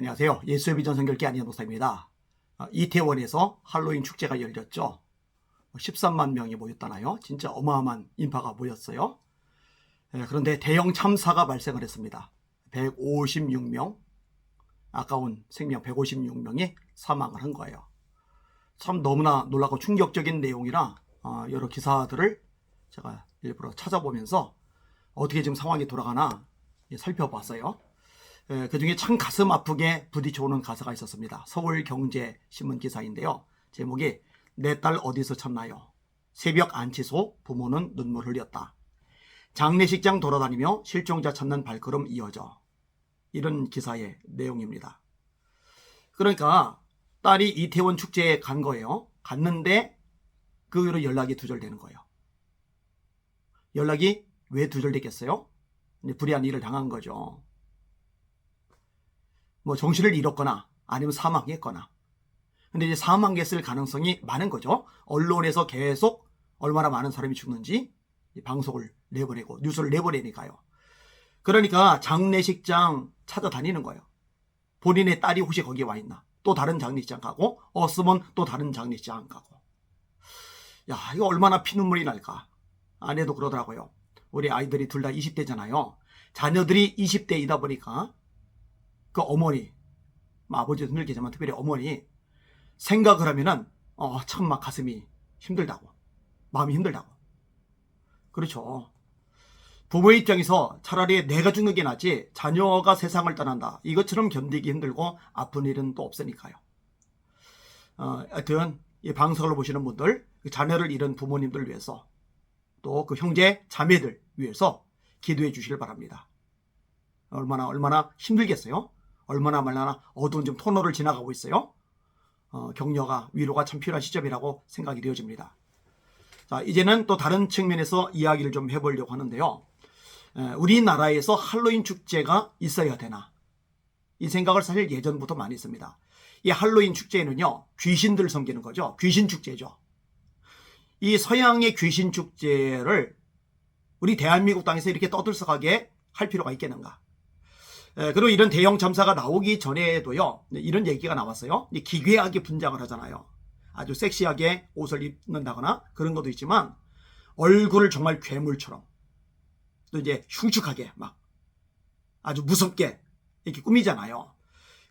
안녕하세요. 예수의 비전 선결기 안희연 목사입니다. 이태원에서 할로윈 축제가 열렸죠. 13만 명이 모였다나요? 진짜 어마어마한 인파가 모였어요. 그런데 대형 참사가 발생을 했습니다. 156명, 아까운 생명 156명이 사망을 한 거예요. 참 너무나 놀랍고 충격적인 내용이라 여러 기사들을 제가 일부러 찾아보면서 어떻게 지금 상황이 돌아가나 살펴봤어요. 그 중에 참 가슴 아프게 부딪혀오는 가사가 있었습니다. 서울경제신문 기사인데요. 제목이 내 딸 어디서 찾나요? 새벽 안치소 부모는 눈물 흘렸다. 장례식장 돌아다니며 실종자 찾는 발걸음 이어져. 이런 기사의 내용입니다. 그러니까 딸이 이태원 축제에 간 거예요. 갔는데 그 후로 연락이 두절되는 거예요. 연락이 왜 두절됐겠어요? 불의한 일을 당한 거죠. 뭐 정신을 잃었거나 아니면 사망했거나. 근데 이제 사망했을 가능성이 많은 거죠. 언론에서 계속 얼마나 많은 사람이 죽는지 방송을 내보내고 뉴스를 내보내니까요. 그러니까 장례식장 찾아다니는 거예요. 본인의 딸이 혹시 거기에 와 있나? 또 다른 장례식장 가고 없으면 또 다른 장례식장 가고. 야, 이거 얼마나 피눈물이 날까? 아내도 그러더라고요. 우리 아이들이 둘 다 20대잖아요. 자녀들이 20대이다 보니까 그 어머니, 아버지도 힘들겠지만 특별히 어머니 생각을 하면은 참 막 가슴이 힘들다고, 마음이 힘들다고. 그렇죠. 부모의 입장에서 차라리 내가 죽는 게 낫지 자녀가 세상을 떠난다, 이것처럼 견디기 힘들고 아픈 일은 또 없으니까요. 하여튼 이 방송을 보시는 분들, 자녀를 잃은 부모님들 위해서, 또 그 형제 자매들 위해서 기도해 주시길 바랍니다. 얼마나 힘들겠어요? 얼마나 어두운 좀 터널을 지나가고 있어요. 격려가, 위로가 참 필요한 시점이라고 생각이 되어집니다. 자, 이제는 또 다른 측면에서 이야기를 좀 해보려고 하는데요. 우리나라에서 할로윈 축제가 있어야 되나? 이 생각을 사실 예전부터 많이 했습니다. 이 할로윈 축제는요, 귀신들 섬기는 거죠. 귀신 축제죠. 이 서양의 귀신 축제를 우리 대한민국 땅에서 이렇게 떠들썩하게 할 필요가 있겠는가? 그리고 이런 대형 참사가 나오기 전에도요, 이런 얘기가 나왔어요. 기괴하게 분장을 하잖아요. 아주 섹시하게 옷을 입는다거나 그런 것도 있지만 얼굴을 정말 괴물처럼, 또 이제 흉측하게 막 아주 무섭게 이렇게 꾸미잖아요.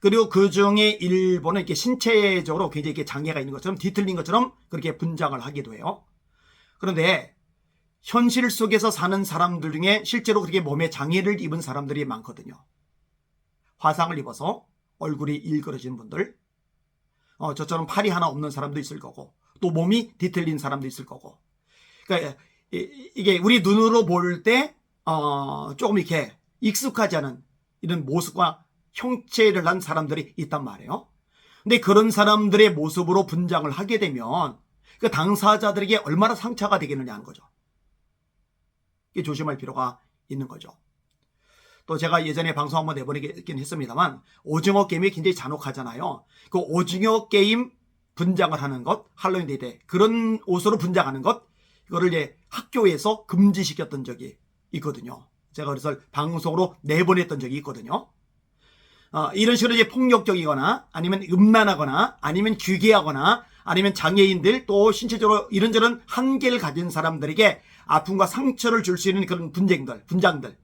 그리고 그 중에 일부는 이렇게 신체적으로 굉장히 이렇게 장애가 있는 것처럼, 뒤틀린 것처럼 그렇게 분장을 하기도 해요. 그런데 현실 속에서 사는 사람들 중에 실제로 그렇게 몸에 장애를 입은 사람들이 많거든요. 화상을 입어서 얼굴이 일그러진 분들, 저처럼 팔이 하나 없는 사람도 있을 거고, 또 몸이 뒤틀린 사람도 있을 거고. 그러니까 이게 우리 눈으로 볼 때 조금 이렇게 익숙하지 않은 이런 모습과 형체를 한 사람들이 있단 말이에요. 근데 그런 사람들의 모습으로 분장을 하게 되면 그 당사자들에게 얼마나 상처가 되겠느냐 하는 거죠. 이게 조심할 필요가 있는 거죠. 또 제가 예전에 방송 한번 내보내긴 했습니다만, 오징어 게임이 굉장히 잔혹하잖아요. 그 오징어 게임 분장을 하는 것, 할로윈 데이 때 그런 옷으로 분장하는 것, 이거를 이제 학교에서 금지시켰던 적이 있거든요. 제가 그래서 방송으로 내보냈던 적이 있거든요. 이런 식으로 이제 폭력적이거나 아니면 음란하거나 아니면 귀괴하거나 아니면 장애인들, 또 신체적으로 이런저런 한계를 가진 사람들에게 아픔과 상처를 줄 수 있는 그런 분장들,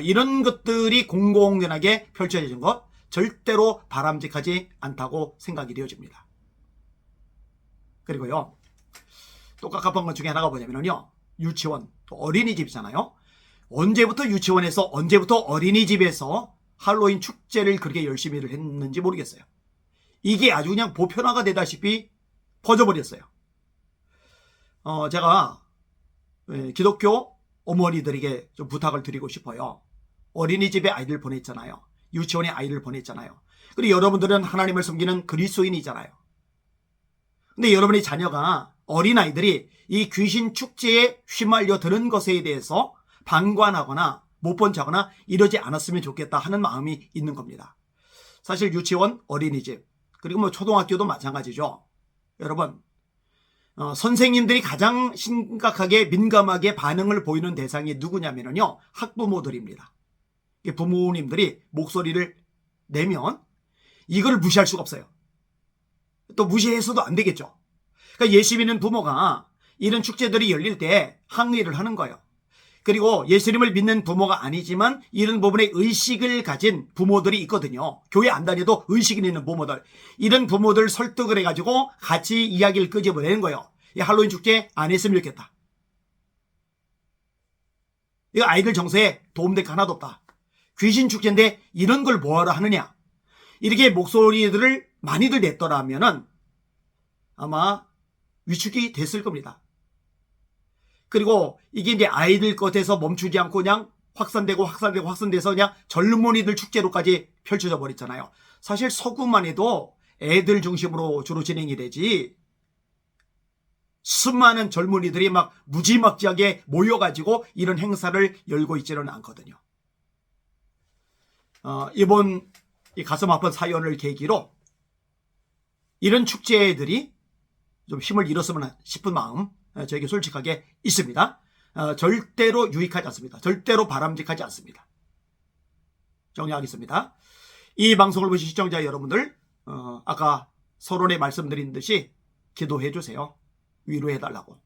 이런 것들이 공공연하게 펼쳐지는 것, 절대로 바람직하지 않다고 생각이 되어집니다. 그리고요, 또 깝깝한 것 중에 하나가 뭐냐면요, 유치원, 또 어린이집이잖아요. 언제부터 유치원에서, 언제부터 어린이집에서 할로윈 축제를 그렇게 열심히 했는지 모르겠어요. 이게 아주 그냥 보편화가 되다시피 퍼져버렸어요. 제가 기독교 어머니들에게 좀 부탁을 드리고 싶어요. 어린이집에 아이들 보냈잖아요. 유치원에 아이를 보냈잖아요. 그리고 여러분들은 하나님을 섬기는 그리스도인이잖아요. 근데 여러분의 자녀가, 어린아이들이 이 귀신 축제에 휘말려 드는 것에 대해서 방관하거나 못 본 척하거나 이러지 않았으면 좋겠다 하는 마음이 있는 겁니다. 사실 유치원, 어린이집, 그리고 뭐 초등학교도 마찬가지죠. 여러분, 선생님들이 가장 심각하게 민감하게 반응을 보이는 대상이 누구냐면요, 학부모들입니다. 부모님들이 목소리를 내면 이걸 무시할 수가 없어요. 또 무시해서도 안 되겠죠. 그러니까 예수 믿는 부모가 이런 축제들이 열릴 때 항의를 하는 거예요. 그리고 예수님을 믿는 부모가 아니지만 이런 부분에 의식을 가진 부모들이 있거든요. 교회 안 다녀도 의식이 있는 부모들. 이런 부모들 설득을 해가지고 같이 이야기를 끄집어내는 거예요. 이 할로윈 축제 안 했으면 좋겠다. 이거 아이들 정서에 도움될 거 하나도 없다. 귀신 축제인데 이런 걸 뭐하러 하느냐. 이렇게 목소리들을 많이들 냈더라면은 아마 위축이 됐을 겁니다. 그리고 이게 이제 아이들 것에서 멈추지 않고 그냥 확산돼서 그냥 젊은이들 축제로까지 펼쳐져 버렸잖아요. 사실 서구만 해도 애들 중심으로 주로 진행이 되지 수많은 젊은이들이 막 무지막지하게 모여가지고 이런 행사를 열고 있지는 않거든요. 이번 이 가슴 아픈 사연을 계기로 이런 축제들이 좀 힘을 잃었으면 싶은 마음 저에게 솔직하게 있습니다. 절대로 유익하지 않습니다. 절대로 바람직하지 않습니다. 정리하겠습니다. 이 방송을 보신 시청자 여러분들 아까 서론에 말씀드린 듯이 기도해 주세요. 위로해 달라고.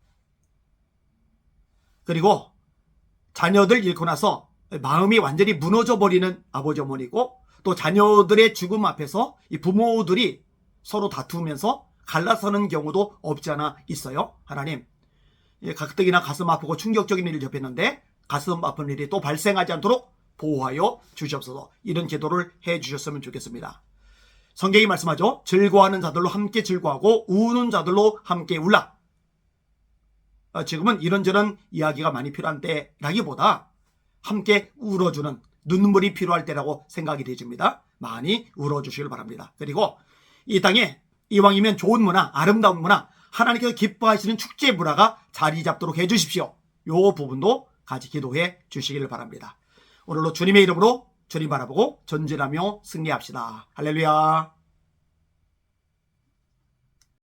그리고 자녀들 잃고 나서 마음이 완전히 무너져 버리는 아버지 어머니고 또 자녀들의 죽음 앞에서 이 부모들이 서로 다투면서 갈라서는 경우도 없지 않아 있어요. 하나님 가뜩이나 가슴 아프고 충격적인 일을 접했는데 가슴 아픈 일이 또 발생하지 않도록 보호하여 주시옵소서. 이런 기도를 해 주셨으면 좋겠습니다. 성경이 말씀하죠. 즐거워하는 자들로 함께 즐거워하고 우는 자들로 함께 울라. 지금은 이런저런 이야기가 많이 필요한 때라기보다 함께 울어주는 눈물이 필요할 때라고 생각이 되집니다. 많이 울어주시길 바랍니다. 그리고 이 땅에 이왕이면 좋은 문화, 아름다운 문화, 하나님께서 기뻐하시는 축제 문화가 자리 잡도록 해주십시오. 이 부분도 같이 기도해 주시길 바랍니다. 오늘도 주님의 이름으로 주님 바라보고 전진하며 승리합시다. 할렐루야.